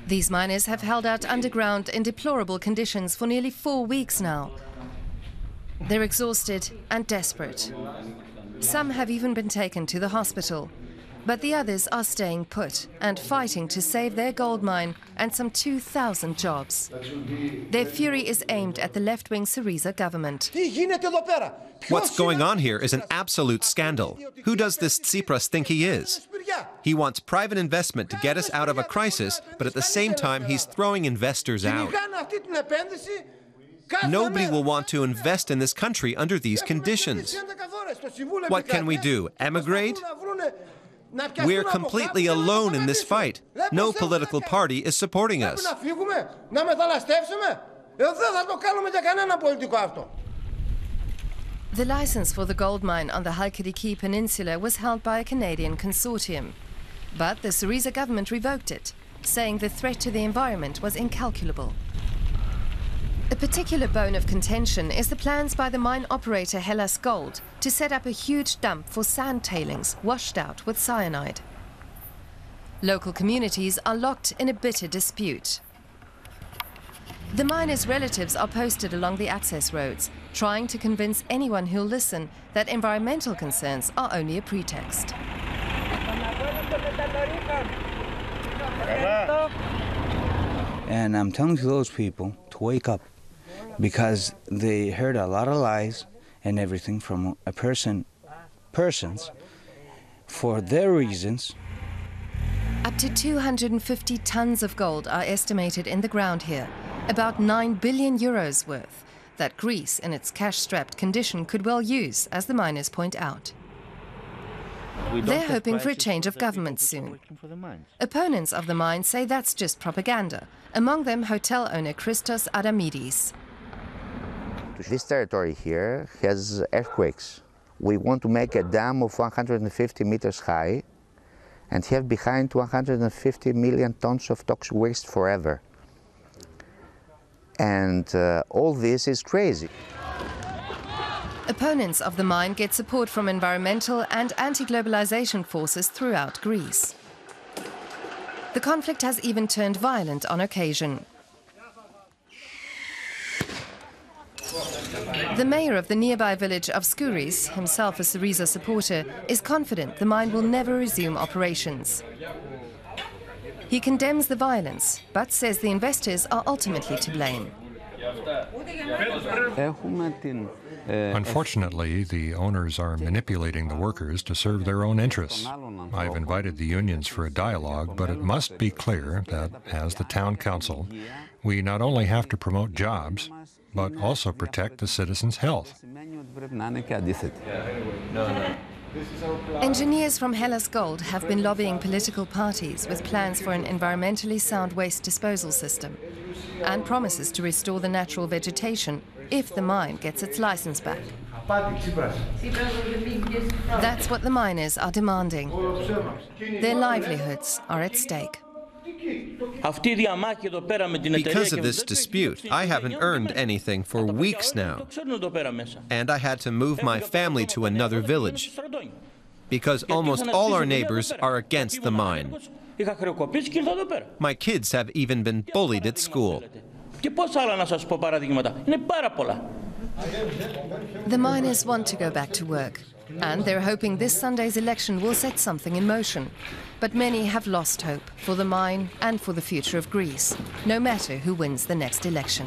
These miners have held out underground in deplorable conditions for nearly 4 weeks now. They're exhausted and desperate. Some have even been taken to the hospital, but the others are staying put and fighting to save their gold mine and some 2,000 jobs. Their fury is aimed at the left-wing Syriza government. What's going on here is an absolute scandal. Who does this Tsipras think he is? He wants private investment to get us out of a crisis, but at the same time he's throwing investors out. Nobody will want to invest in this country under these conditions. What can we do? Emigrate? We're completely alone in this fight. No political party is supporting us. The license for the gold mine on the Chalkidiki peninsula was held by a Canadian consortium. But the Syriza government revoked it, saying the threat to the environment was incalculable. A particular bone of contention is the plans by the mine operator Hellas Gold to set up a huge dump for sand tailings washed out with cyanide. Local communities are locked in a bitter dispute. The miners' relatives are posted along the access roads, trying to convince anyone who'll listen that environmental concerns are only a pretext. And I'm telling those people to wake up, because they heard a lot of lies and everything from persons for their reasons. Up to 250 tons of gold are estimated in the ground here, about 9 billion euros worth, that Greece in its cash-strapped condition could well use, as the miners point out. They're hoping for a change of government soon. Opponents of the mine say that's just propaganda, among them hotel owner Christos Adamidis. This territory here has earthquakes. We want to make a dam of 150 meters high and have behind 150 million tons of toxic waste forever. And all this is crazy. Opponents of the mine get support from environmental and anti-globalization forces throughout Greece. The conflict has even turned violent on occasion. The mayor of the nearby village of Skouris, himself a Syriza supporter, is confident the mine will never resume operations. He condemns the violence, but says the investors are ultimately to blame. Unfortunately, the owners are manipulating the workers to serve their own interests. I've invited the unions for a dialogue, but it must be clear that, as the town council, we not only have to promote jobs, but also protect the citizens' health. Engineers from Hellas Gold have been lobbying political parties with plans for an environmentally sound waste disposal system and promises to restore the natural vegetation if the mine gets its license back. That's what the miners are demanding. Their livelihoods are at stake. Because of this dispute, I haven't earned anything for weeks now. And I had to move my family to another village, because almost all our neighbors are against the mine. My kids have even been bullied at school. The miners want to go back to work, and they're hoping this Sunday's election will set something in motion. But many have lost hope for the mine and for the future of Greece, no matter who wins the next election.